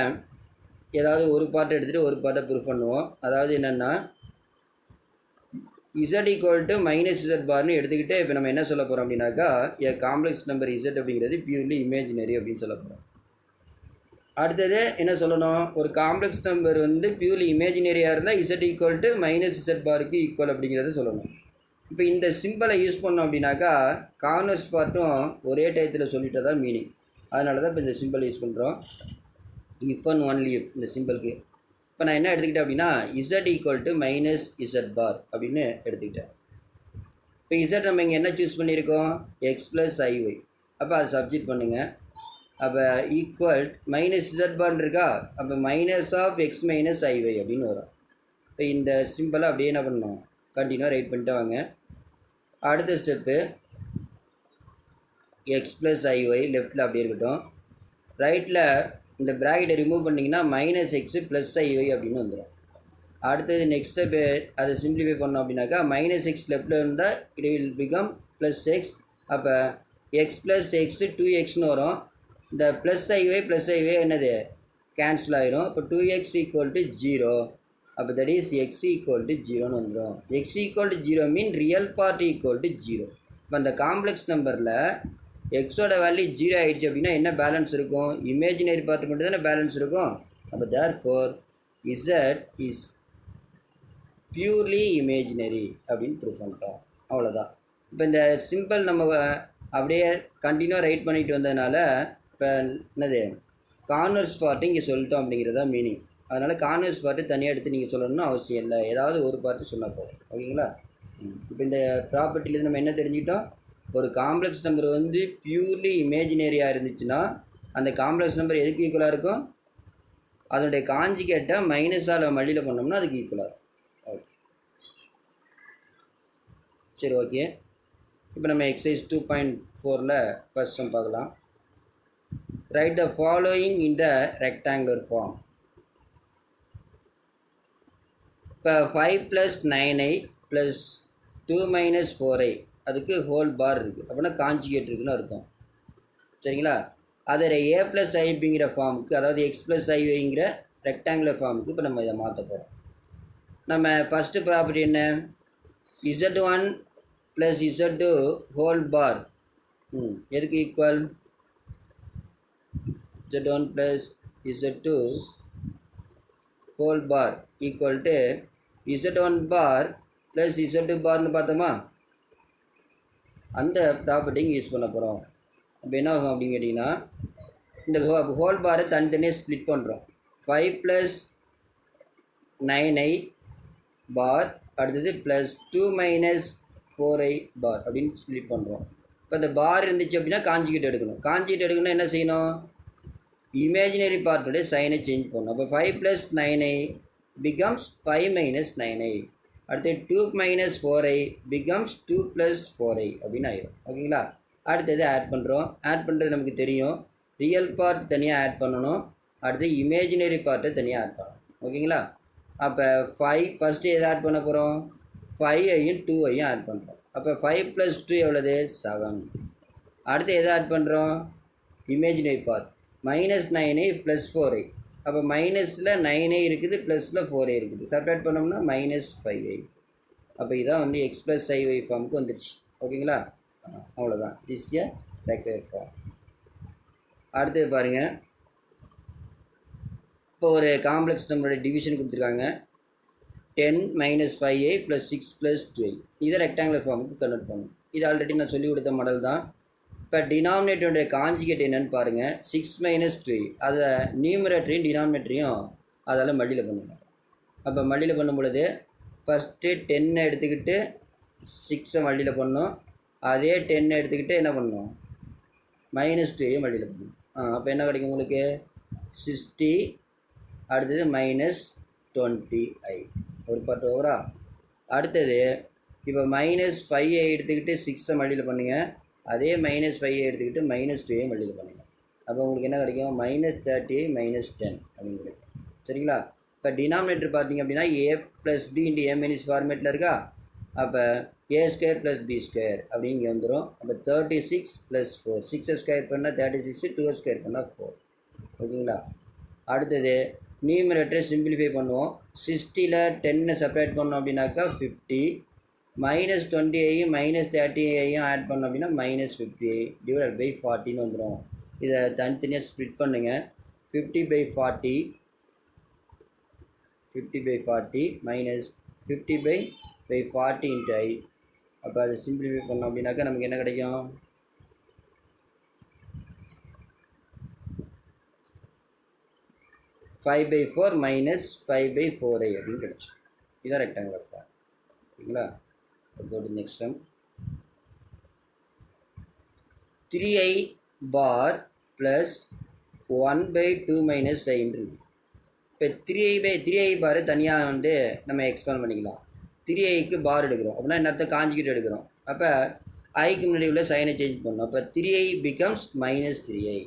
ஏதாவது ஒரு பார்ட்டை எடுத்துகிட்டு ஒரு பார்ட்டை ப்ரூஃப் பண்ணுவோம். அதாவது என்னென்னா z equal to minus z பார்னு எடுத்துக்கிட்டு இப்போ நம்ம என்ன சொல்ல போகிறோம் அப்படின்னாக்கா ஏ காம்ப்ளெக்ஸ் நம்பர் z அப்படிங்கிறது பியூர்லி இமேஜினரி அப்படின்னு சொல்ல போகிறோம். அடுத்தது என்ன சொல்லணும்? ஒரு காம்ப்ளெக்ஸ் நம்பர் வந்து பியூர்லி இமேஜினரியாக இருந்தால் z equal to minus z பாருக்கு ஈக்குவல் அப்படிங்கிறத சொல்லணும். இப்போ இந்த சிம்பிளை யூஸ் பண்ணோம் அப்படின்னாக்கா கான்வர்ஸ் பார்ட்டும் ஒரே டயத்தில் சொல்லிட்டு தான் மீனிங். அதனால தான் இப்போ இந்த சிம்பிள் யூஸ் பண்ணுறோம். இஃப் அண்ட் ஒன்லி இஃப் இந்த சிம்பிளுக்கு. இப்போ நான் என்ன எடுத்துக்கிட்டேன் அப்படின்னா z equal to minus z பார் அப்படின்னு எடுத்துக்கிட்டேன். இப்போ z நம்ம இங்கே என்ன சூஸ் பண்ணியிருக்கோம்? X plus ஐஒய். அப்போ அதை சப்ஜெக்ட் பண்ணுங்கள். அப்போ ஈக்குவல் மைனஸ் z பார் இருக்கா? அப்போ minus of x minus i y அப்படின்னு வரும். இப்போ இந்த சிம்பிளை அப்படியே என்ன பண்ணணும்? கண்டினியூவாக ரைட் பண்ணிட்டு வாங்க. அடுத்த ஸ்டெப்பு எக்ஸ் ப்ளஸ் ஐஒய் லெஃப்ட்டில் அப்படியே இருக்கட்டும். ரைட்டில் இந்த ப்ராக்கெட்டை ரிமூவ் பண்ணிங்கன்னா மைனஸ் எக்ஸு ப்ளஸ் ஐஒய் அப்படின்னு வந்துடும். அடுத்தது நெக்ஸ்ட் ஸ்டெப்பு அதை சிம்பிளிஃபை பண்ணோம் அப்படின்னாக்கா மைனஸ் எக்ஸ் லெஃப்ட்டில் இருந்தால் it will become plus X. அப்போ எக்ஸ் ப்ளஸ் எக்ஸு 2xன்னு வரும். இந்த ப்ளஸ் ஐஒய் என்னது கேன்சல் ஆகிரும். இப்போ 2x ஈக்குவல் டு 0. அப்போ that is x equal to 0ன்னு வந்துடும். x equal to 0 mean real part equal to 0. இப்போ அந்த காம்ப்ளெக்ஸ் நம்பரில் எக்ஸோட வேல்யூ 0 ஆகிடுச்சு அப்படின்னா என்ன பேலன்ஸ் இருக்கும்? இமேஜினரி பார்ட் மட்டும் தானே பேலன்ஸ் இருக்கும். அப்போ therefore z is purely imaginary அப்படின்னு ப்ரூஃப் பண்ணிட்டோம். அவ்வளோதான். இப்போ இந்த சிம்பிள் நம்ம அப்படியே கண்டினியூவாக ரைட் பண்ணிட்டு வந்ததுனால இப்போ என்னது கான்வர்ஸ் பார்ட்டு இங்கே சொல்லிட்டோம் அப்படிங்கிறதா மீனிங். அதனால் கான்வர்ஸ் பார்ட்டு தனியாக எடுத்து நீங்கள் சொல்லணும்னு அவசியம் இல்லை. ஏதாவது ஒரு பார்ட்டு சொன்னால் போதும். ஓகேங்களா? இப்போ இந்த ப்ராப்பர்ட்டிலேருந்து நம்ம என்ன தெரிஞ்சுக்கிட்டோம்? ஒரு காம்ப்ளெக்ஸ் நம்பர் வந்து பியூர்லி இமேஜினரியாக இருந்துச்சுன்னா அந்த காம்ப்ளெக்ஸ் நம்பர் எதுக்கு ஈக்குவலாக இருக்கும்? அதனுடைய காஞ்சிகேட்டை மைனஸால் மல்டிப்ளை பண்ணோம்னா அதுக்கு ஈக்குவலாக இருக்கும். ஓகே, சரி, ஓகே. இப்போ நம்ம எக்ஸசைஸ் 2.4ல் ஃபர்ஸ்ட் சம் பார்க்கலாம். Write the following in the rectangular form. இப்போ 5 + 9i + 2 - 4i அதுக்கு ஹோல் பார் இருக்குது. அப்படின்னா காஞ்சிகேட் இருக்குன்னு அர்த்தம். சரிங்களா? அதில் a + i அப்படிங்கிற ஃபார்முக்கு, அதாவது x + iங்கிற ரெக்டாங்குலர் ஃபார்முக்கு இப்போ நம்ம இதை மாற்ற போகிறோம். நம்ம ஃபஸ்ட்டு ப்ராப்பர்ட்டி என்ன? z1 + z2 ஹோல் பார் எதுக்கு equal? z1 + z2 whole bar equal to z1 bar plus z2 பார்னு பார்த்தோமா? அந்த ப்ராப்பர்ட்டிங்க யூஸ் பண்ண போகிறோம். அப்போ என்ன ஆகும் அப்படின்னு கேட்டிங்கன்னா இந்த ஹோல் பாரை தனித்தனியாக ஸ்ப்ளிட் பண்ணுறோம். 5 + 9i பார் அடுத்தது ப்ளஸ் 2 மைனஸ் 4i பார் அப்படின்னு ஸ்ப்ளிட் பண்ணுறோம். இப்போ இந்த பார் இருந்துச்சு அப்படின்னா காஞ்சிகேட் எடுக்கணும். காஞ்சிகேட் எடுக்கணும்னா என்ன செய்யணும்? இமேஜினரி பார்ட்டுடைய சைனை சேஞ்ச் பண்ணணும். அப்போ 5 plus 9i becomes 5 minus 9i. அடுத்து 2 minus 4i becomes 2 plus 4i அப்படின்னு ஆயிடும். ஓகேங்களா? அடுத்தது ஆட் பண்ணுறோம். ஆட் பண்ணுறது நமக்கு தெரியும். ரியல் பார்ட் தனியாக ஆட் பண்ணணும், அடுத்து இமேஜினரி பார்ட்டை தனியாக ஆட் பண்ணணும். ஓகேங்களா? அப்போ 5 ஃபஸ்ட்டு எதை ஆட் பண்ண போகிறோம்? 5ஐயும் 2ஐயும் ஆட் பண்ணுறோம். அப்போ 5 ப்ளஸ் 2 எவ்வளோது? 7. அடுத்து எதை ஆட் பண்ணுறோம்? Imaginary part minus 9i plus 4i. அப்போ மைனஸில் 9i இருக்குது, ப்ளஸில் 4i இருக்குது. செப்பரேட் பண்ணோம்னா மைனஸ் 5i. அப்போ இதான் வந்து எக்ஸ் ப்ளஸ் ஐஒய் ஃபார்முக்கு வந்துடுச்சு. ஓகேங்களா? அவ்வளோதான். This a required form. அடுத்தது பாருங்கள், இப்போ ஒரு காம்ப்ளெக்ஸ் நம்பருடைய டிவிஷன் கொடுத்துருக்காங்க. 10 minus 5i plus 6 plus 2i. இதை ரெக்டாங்குலர் ஃபார்முக்கு கன்வெர்ட் பண்ணணும். இது ஆல்ரெடி நான் சொல்லிக் கொடுத்த மாடல் தான். இப்போ டினாமினேட்டருடைய காஞ்சிகேட் என்னென்னு பாருங்கள். 6 மைனஸ் 2i, அதை நியூமரேட்டரையும் டினாமினேட்டரையும் அதால் மல்டியில் பண்ணுங்கள். அப்போ மல்டியில் பண்ணும் பொழுது ஃபஸ்ட்டு 10 எடுத்துக்கிட்டு 6 மல்டியில் பண்ணோம். அதே 10 எடுத்துக்கிட்டு என்ன பண்ணணும்? மைனஸ் 2ஐ மல்டியில் பண்ணணும். அப்போ என்ன கிடைக்கும் உங்களுக்கு? 60. அடுத்தது மைனஸ் 20i. ஒரு பார்ட் ஓவரா. அடுத்தது இப்போ மைனஸ் 5ஐ எடுத்துக்கிட்டு 6 மல்டியில் பண்ணுங்க. அதே மைனஸ் 5ஐ எடுத்துக்கிட்டு மைனஸ் 2ஐ மல்டியில் பண்ணுங்கள். அப்போ உங்களுக்கு என்ன கிடைக்கும்? மைனஸ் 30i மைனஸ் 10 அப்படின்னு கிடைக்கும். சரிங்களா? இப்போ டினாமினேட்டர் பார்த்தீங்க அப்படின்னா a plus b into a minus ஃபார்மேட்டில் இருக்கா? அப்போ a square plus b square அப்படின்னு இங்கே வந்துடும். அப்போ 36 ப்ளஸ் 4, 6 ஸ்கொயர் பண்ணால் 36, 2 ஸ்கொயர் பண்ணால் 4. ஓகேங்களா? அடுத்தது நியூமரேட்டரை சிம்பிளிஃபை பண்ணுவோம். 60ல் 10 செப்பரேட் பண்ணோம் அப்படின்னாக்கா 50, மைனஸ் 20ஐயும் மைனஸ் 30ஐயும் ஆட் பண்ணோம் அப்படின்னா மைனஸ் 50i டிவைட் பை 40ன்னு வந்துடும். இதை தனித்தனியாக ஸ்ப்ளிட் பண்ணுங்கள். 50/40 மைனஸ் 50/40 இன்ட்டு i. அப்போ அதை சிம்பிளிஃபை பண்ணோம் அப்படின்னாக்கா நமக்கு என்ன கிடைக்கும்? 5/4 மைனஸ் 5/4i அப்படின்னு கிடச்சி. இதுதான் ரெக்டாங்குலர் ஃபார்ம். ஓகேங்களா? go to next one. 3i bar plus 1/2 minus i இருக்குது. இப்போ 3i பார் தனியாக வந்து நம்ம எக்ஸ்பேண்ட் பண்ணிக்கலாம். 3iக்கு பார் எடுக்கிறோம் அப்படின்னா என்ன அர்த்தம்? காஞ்சிகேட் எடுக்கிறோம். அப்போ ஐக்கு முன்னாடி உள்ள சைனை சேஞ்ச் பண்ணணும். அப்போ 3i பிகம்ஸ் மைனஸ் 3i.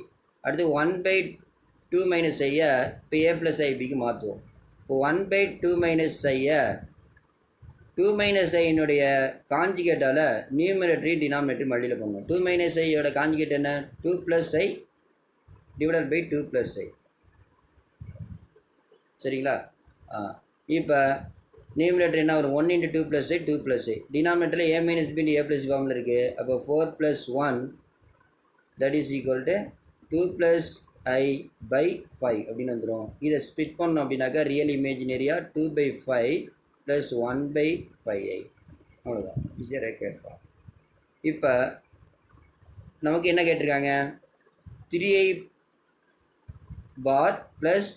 அடுத்து 1/2 மைனஸ் ஐயை இப்போ a ப்ளஸ் ஐபிக்கு மாற்றுவோம். இப்போ 1/2 மைனஸ் ஐயை 2 மைனஸ் ஐனுடைய காஞ்சிகேட்டால் நியூமரேட்டரி டினாமினேட்டரி மல்டியில் பண்ணணும். 2 மைனஸ் ஐயோட காஞ்சிகேட் என்ன? 2 plus i divided by 2 plus i. சரிங்களா? இப்போ நியூமரேட்டர் என்ன வரும்? 1 into 2 plus i 2 plus i. டினாமினேட்டரில் a minus b a plus ஃபார்மில் இருக்குது. அப்போ 4 plus 1 that is equal to 2 plus i by 5 அப்படின்னு வந்துடும். இதை ஸ்ப்ளிட் பண்ணோம் அப்படின்னாக்கா ரியல் இமேஜினரியாக 2/5 ப்ளஸ் 1/5i. அவ்வளோதான். ஈஸியாக ரெக்வயர்ட் ஃபார்ம். இப்போ நமக்கு என்ன கேட்டிருக்காங்க? 3i பார் ப்ளஸ்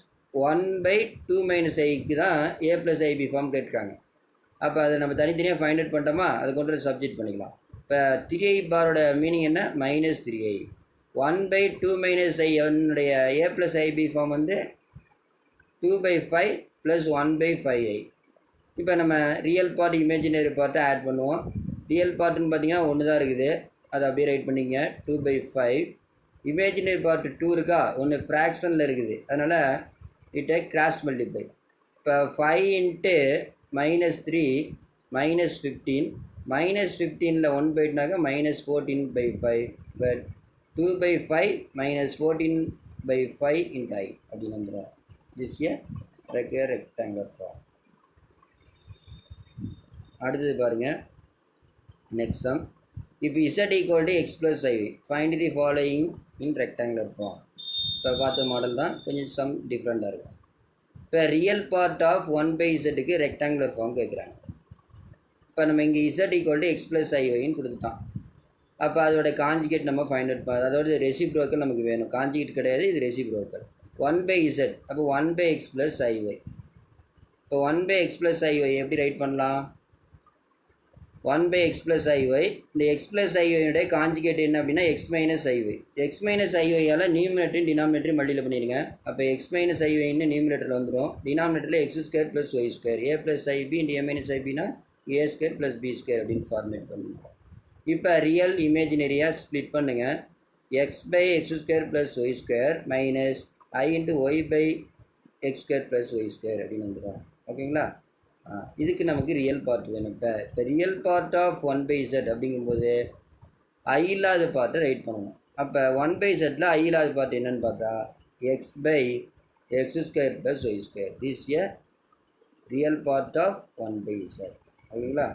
1/2 மைனஸ் ஐக்கு தான் a ப்ளஸ் ஐபி ஃபார்ம் கேட்டிருக்காங்க. அப்போ அதை நம்ம தனித்தனியாக ஃபைண்ட் அவுட் பண்ணிட்டோமா? அதை கொண்டு வந்து சப்ஜெக்ட் பண்ணிக்கலாம். இப்போ 3i பாரோட மீனிங் என்ன? Minus 3i. 1/2 மைனஸ் ஐ என்னுடைய a ப்ளஸ் ஐபி ஃபார்ம் வந்து 2/5 ப்ளஸ் 1/5i. இப்போ நம்ம ரியல் பார்ட் இமேஜினரி பார்ட்டை ஆட் பண்ணுவோம். ரியல் பார்ட்டுன்னு பார்த்தீங்கன்னா ஒன்று தான் இருக்குது, அதை அப்படியே ரைட் பண்ணிங்க. 2/5. இமேஜினரி பார்ட்டு 2 இருக்கா? ஒன்று ஃப்ராக்ஷனில் இருக்குது, அதனால் இட்டை கிராஸ் மல்டிப்ளை. இப்போ 5 இன்ட்டு மைனஸ் 3 மைனஸ் 15. மைனஸ் 15ல் 1/8னாக்கா minus 14/5. But 2/5 minus 14/5 into i அப்படின்னு வந்துடும். This a rectangular form. அடுத்தது பாருங்கள், நெக்ஸ்ட் சம். இப்போ z equal to x plus i find the following in rectangular form. இப்போ பார்த்த மாடல் தான், கொஞ்சம் சம் டிஃப்ரெண்ட்டாக இருக்கும். இப்போ ரியல் பார்ட் ஆஃப் 1/zக்கு ரெக்டாங்குலர் ஃபார்ம் கேட்குறாங்க. இப்போ நம்ம இங்கே z equal to x plus ஐஒய்ன்னு கொடுத்துட்டான். அப்போ அதோட காஞ்சிகேட் நம்ம ஃபைண்ட் அவுட் பண்ண, அதோட ரெசிப்ரோக்கல் நமக்கு வேணும். காஞ்சிகேட் கிடையாது, இது ரெசிப்ரோக்கல். 1/z அப்போ 1/x ப்ளஸ் ஐஒய். இப்போ 1/x ப்ளஸ் ஐஒய் எப்படி ரைட் பண்ணலாம்? 1 by x plus iy. இந்த x plus iy உடைய காஞ்சிகேட் என்ன அப்படின்னா x minus iy. x minus iy all நியூமினேட்டரையும் டினாமினேட்டரையும் மல்டிப்ளை பண்ணிடுங்க. அப்போ x minus iy ன்னு நியூமினேட்டரில் வந்துடும். டினாமினேட்டரில் x square plus Y square a plus i b into a minus ibனா a square plus b square அப்படின்னு ஃபார்மேட் பண்ணுங்க. இப்போ ரியல் இமேஜினரியாக ஸ்ப்ளிட் பண்ணுங்கள். x by x square plus Y square minus i into y by x square plus Y square அப்படின்னு வந்துடும். ஓகேங்களா? இதுக்கு நமக்கு ரியல் பார்ட் வேணும். இப்போ real part of 1 by z அப்படிங்கும்போது ஐ இல்லாத பார்ட்டை ரைட் பண்ணணும். அப்போ 1 by zல ஐ இல்லாத பார்ட் என்னன்னு பார்த்தா x by x square plus Y square this a real part of 1 by z. ஓகேங்களா?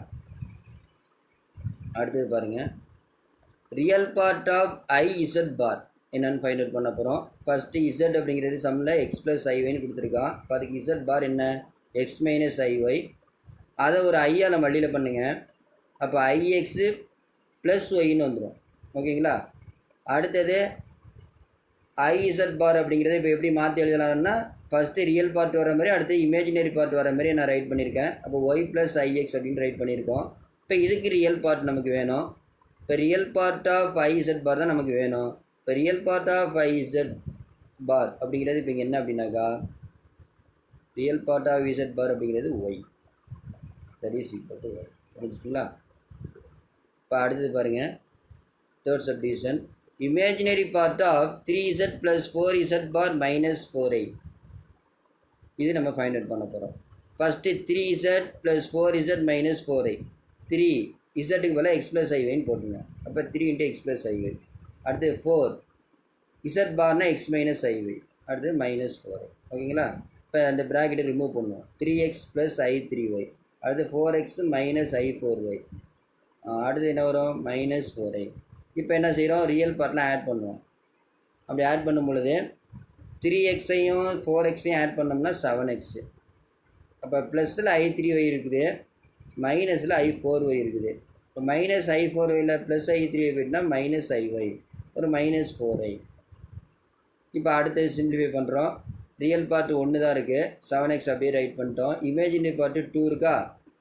அடுத்தது பாருங்கள், real part of i z bar என்னென்னு ஃபைண்ட் அவுட் பண்ண போகிறோம். ஃபஸ்ட்டு இசட் அப்படிங்கிறது சம்மில் எக்ஸ் ப்ளஸ் ஐஒய்னு கொடுத்துருக்கான். இப்போ அதுக்கு இசட் பார் என்ன எக்ஸ் மைனஸ் ஐஒய். அதை ஒரு ஐயால் மல்டியில் பண்ணுங்கள். அப்போ ஐஎக்ஸு ப்ளஸ் ஒய்ன்னு வந்துடும். ஓகேங்களா? அடுத்தது ஐஇசட் பார் அப்படிங்கிறத இப்போ எப்படி மாற்றி எழுதலாம்னா ஃபஸ்ட்டு ரியல் பார்ட் வர மாதிரி அடுத்து இமேஜினரி பார்ட் வர மாதிரி நான் ரைட் பண்ணியிருக்கேன். அப்போ ஒய் ப்ளஸ் ஐஎக்ஸ் அப்படின்னு ரைட் பண்ணியிருக்கோம். இப்போ இதுக்கு ரியல் பார்ட் நமக்கு வேணும். இப்போ real part of i z bar தான் நமக்கு வேணும். இப்போ real part of i z bar அப்படிங்கிறது இப்போ இங்கே என்ன அப்படின்னாக்கா real part of z bar அப்படிங்கிறது y, that is equal to y. புரிஞ்சுங்களா? இப்போ அடுத்தது பாருங்கள், third subdivision imaginary part of 3z plus 4z bar minus 4i. இது நம்ம ஃபைண்ட் அவுட் பண்ண போகிறோம். First 3z plus 4z minus 4i. 3 இசட்டுக்கு பதிலாக எக்ஸ் ப்ளஸ் ஐவைன்னு போட்டுங்க. அப்போ 3 இன்ட்டு எக்ஸ் ப்ளஸ் ஐவை. அடுத்து 4 இசட் பார்னால் எக்ஸ் மைனஸ் ஐவை. அடுத்து மைனஸ் 4i. ஓகேங்களா? இப்போ அந்த ப்ராக்கெட்டை ரிமூவ் பண்ணுவோம். 3x plus i3y. அடுத்து 4x மைனஸ் i4y. அடுத்து என்ன வரும் மைனஸ் 4i. இப்போ என்ன செய்கிறோம் ரியல் பார்ட்லாம் ஆட் பண்ணுவோம். அப்படி ஆட் பண்ணும் பொழுது 3xையும் 4xையும் ஆட் பண்ணோம்னா 7x. அப்போ ப்ளஸில் i3y இருக்குது, மைனஸில் i4y இருக்குது. இப்போ மைனஸ் i4yயில் ப்ளஸ் i3y போயிட்டுனா மைனஸ் iy ஒரு மைனஸ் 4i. இப்போ அடுத்தது சிம்பிளிஃபை பண்ணுறோம். ரியல் பார்ட் 1 தான் இருக்குது, 7x அப்படியே ரைட் பண்ணிட்டோம். இமேஜினரி பார்ட்டு 2 இருக்கா,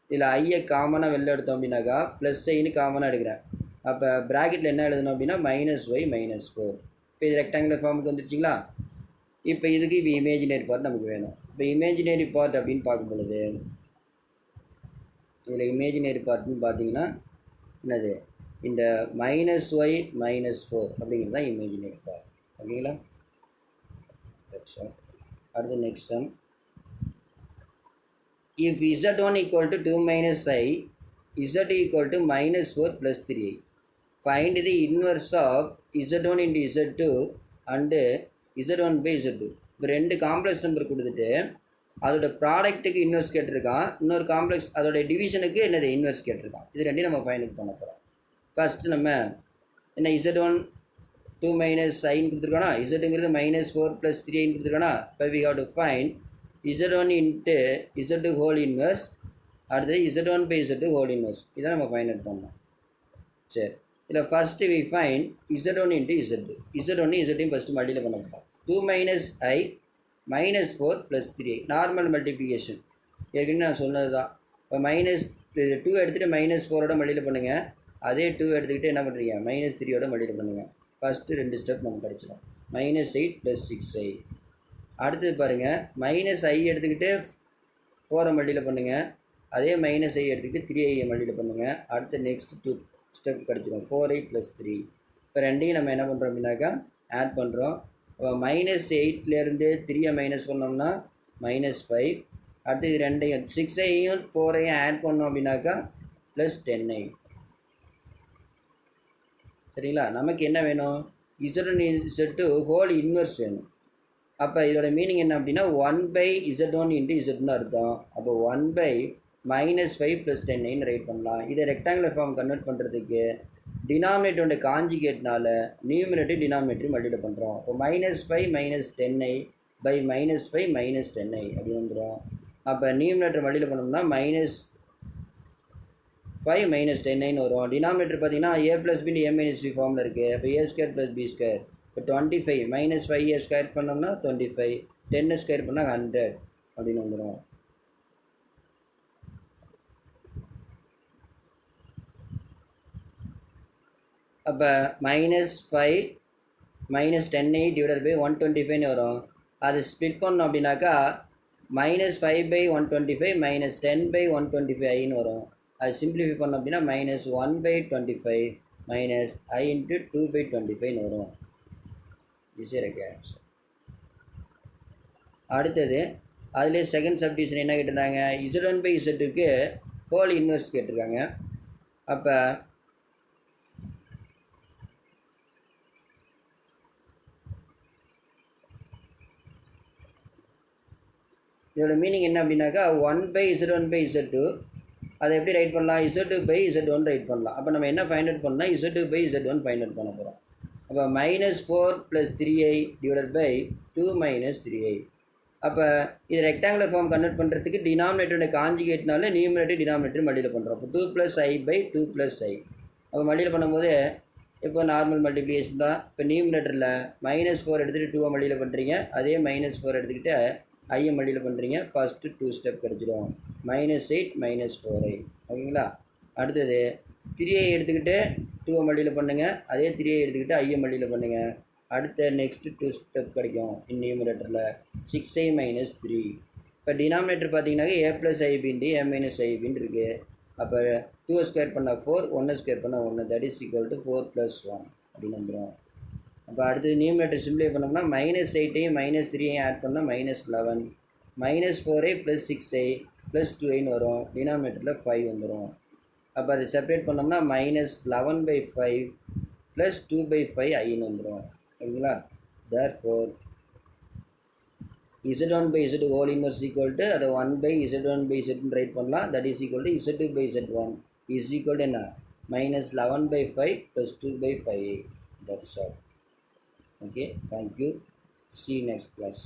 இதில் ஐயை காமனாக வெளில எடுத்தோம் அப்படின்னாக்கா ப்ளஸ் ஐன்னு காமனாக எடுக்கிறேன். அப்போ ப்ராக்கெட்டில் என்ன எழுதணும் அப்படின்னா மைனஸ் ஒய் மைனஸ் 4. இப்போ இது ரெக்டாங்குலர் ஃபார்முக்கு வந்துடுச்சிங்களா? இப்போ இதுக்கு இப்போ இமேஜினரி பார்ட் நமக்கு வேணும். இப்போ இமேஜினரி பார்ட் அப்படின்னு பார்க்கும் பொழுது இதில் இமேஜினரி பார்ட்னு பார்த்தீங்கன்னா என்னது இந்த மைனஸ் ஒய் மைனஸ் 4 அப்படிங்கிறது தான் இமேஜினரி பார்ட். ஓகேங்களா? அடுத்து next sum. If z1 equal to 2 minus i, z equal to minus 4 plus 3i. Find the inverse of z1 into z2 and z1 by z2. இப்போ ரெண்டு complex number கொடுத்துட்டு அதோட ப்ராடக்ட்டுக்கு inverse கேட்டிருக்கான், இன்னொரு காம்ப்ளெக்ஸ் அதோட டிவிஷனுக்கு என்னது இன்வெர்ஸ் கேட்டிருக்கான். இது ரெண்டையும் நம்ம ஃபைண்ட் அவுட் பண்ண போகிறோம். ஃபஸ்ட்டு நம்ம என்ன z1 2 மைனஸ் ஐன்னு கொடுத்துருக்கோன்னா இசட்டுங்கிறது மைனஸ் 4 ப்ளஸ் 3ஐன்னு கொடுத்துருக்கோன்னா இப்போ we have to find z1 into z2 whole inverse, அடுத்தது z1 by z2 whole inverse. இதை நம்ம ஃபைண்ட் அவுட் பண்ணோம். சரி, இதில் first we find z1 into z2. z1 z2 first மல்டியில் பண்ண போகிறோம். 2 minus i minus 4 plus 3i normal multiplication ஏற்கனவே நான் சொன்னது தான். இப்போ மைனஸ் 2 எடுத்துகிட்டு மைனஸ் 4ஓட மல்டியில் பண்ணுங்கள். அதே 2 எடுத்துக்கிட்டு என்ன பண்ணுறீங்க மைனஸ் 3ஓட மல்டியில் பண்ணுங்கள். ஃபஸ்ட்டு 2 ஸ்டெப் நமக்கு கிடச்சிடும். Minus 8 plus 6i. அடுத்தது பாருங்கள் மைனஸ் ஐ எடுத்துக்கிட்டு 4 மல்டியில் பண்ணுங்கள். அதே மைனஸ் ஐ எடுத்துக்கிட்டு 3i மல்டியில் பண்ணுங்கள். அடுத்து நெக்ஸ்ட் 2 ஸ்டெப் கிடச்சிடும் 4i ப்ளஸ் 3. இப்போ ரெண்டையும் நம்ம என்ன பண்ணுறோம் அப்படின்னாக்கா ஆட் பண்ணுறோம். இப்போ மைனஸ் 8லேருந்து 3ஐ மைனஸ் பண்ணோம்னா மைனஸ் 5. அடுத்து இது ரெண்டையும் 6ஐயும் 4ஐயும் ஆட் பண்ணோம் அப்படின்னாக்கா ப்ளஸ் 10i. சரிங்களா? நமக்கு என்ன வேணும் z1 z2 ஹோல் இன்வெர்ஸ் வேணும். அப்போ இதோட மீனிங் என்ன அப்படின்னா 1 பை z1 இன்ட்டு z2 அர்த்தம். அப்போ 1 பை மைனஸ் 5 ப்ளஸ் 10 ரைட் பண்ணலாம். இதை ரெக்டாங்குலர் ஃபார்ம் கன்வெர்ட் பண்ணுறதுக்கு டினாமினேட்டரோட காஞ்சிகேட்னால நியூமினேட்டர் டினாமினேட்டர் மல்டிப்ளை பண்ணுறோம். இப்போ minus 5 minus 10i by minus 5 minus 10i அப்படின்னு வந்துடும். அப்போ நியூமினேட்டர் மல்டிப்ளை பண்ணோம்னா மைனஸ் 5 மைனஸ் 10 வரும். டினாமினேட்டர் பார்த்தீங்கன்னா a plus b a minus B ஃபார்மில் இருக்குது. இப்போ a square plus b square. இப்போ 25 மைனஸ் 5a ஸ்கொயர் பண்ணோம்னா 25, 10 ஸ்கொயர் பண்ணால் 100 அப்படின்னு வந்துடும். அப்போ -5 -10i டிவைடட் பை 125ன்னு வரும். அது ஸ்ப்ளிட் பண்ணோம் அப்படின்னாக்கா -5/125 -10/125iன்னு வரும். அது சிம்பிளிஃபை பண்ணோம் அப்படின்னா -1/25 -i × 2/25ன்னு வரும். ஈஸியாக இருக்கு ஆன்சர். அடுத்தது அதிலே செகண்ட் சப்டிவிஷன் என்ன கேட்டிருந்தாங்க, Z1/Zக்கு ஹோல் இன்வெர்ஸ் கேட்டிருக்காங்க. அப்போ இதோட மீனிங் என்ன அப்படின்னாக்கா 1/Z1/Z2 அதை எப்படி ரைட் பண்ணலாம், Z2/Z1 ரைட் பண்ணலாம். அப்போ நம்ம என்ன ஃபைண்ட் அவுட் பண்ணால் Z2/Z1 ஃபைண்ட் அவுட் பண்ண போகிறோம். அப்போ -4 + 3i டிவைடட் பை 2 - 3i. அப்போ இது ரெக்டாங்குலர் ஃபார்ம் கன்வெர்ட் பண்ணுறதுக்கு டினாமினேட்டருடைய காஞ்சிகேட்னால நியூமினேட்டர் டினாமினேட்டர் மல்டியில் பண்ணுறோம். அப்போ 2 + i/2 + i. அப்போ மல்டியில் பண்ணும்போது இப்போ நார்மல் மல்டிப்ளிகேஷன் தான். இப்போ நியூமினேட்டரில் -4 எடுத்துகிட்டு 2 மல்டியில் பண்ணுறீங்க, அதே -4 எடுத்துக்கிட்டு ஐயை மல்டியில் பண்ணுறீங்க. ஃபஸ்ட்டு 2 ஸ்டெப் கிடச்சிடும், -8 -4i. ஓகேங்களா. அடுத்தது 3i எடுத்துக்கிட்டு 2 மல்டியில் பண்ணுங்கள், அதே 3i எடுத்துக்கிட்டு ஐயை மல்டியில் பண்ணுங்கள். அடுத்த நெக்ஸ்ட்டு 2 ஸ்டெப் கிடைக்கும் நியூமரேட்டரில் 6i - 3. இப்போ டினாமினேட்டர் பார்த்தீங்கன்னாக்க a + ib × a - ib இருக்குது. அப்போ 2 ஸ்கொயர் பண்ணால் 4, 1 ஸ்கொயர் பண்ணால் 1, தட் இஸ் ஈக்குவல் டு 4 + 1 அப்படின்னு வந்துடும். அப்போ அடுத்தது நியூமரேட்டர் சிம்பிளை பண்ணோம்னா -8ஐயும் -3ஐயும் ஆட் பண்ணால் -11, -4i + 6i + 2iன்னு வரும். டினாமினேட்டரில் 5 வந்துடும். அப்போ அதை செப்பரேட் பண்ணோம்னா -11/5 + 2/5iன்னு வந்துடும். ஓகேங்களா. Therefore Z1/Z2 whole inverse equal to அதை 1/Z1/Z2 ரைட் பண்ணலாம். That is equal to Z2/Z1 is equal to என்ன, -11/5 + 2/5i. That's all. Okay, thank you. See you next class.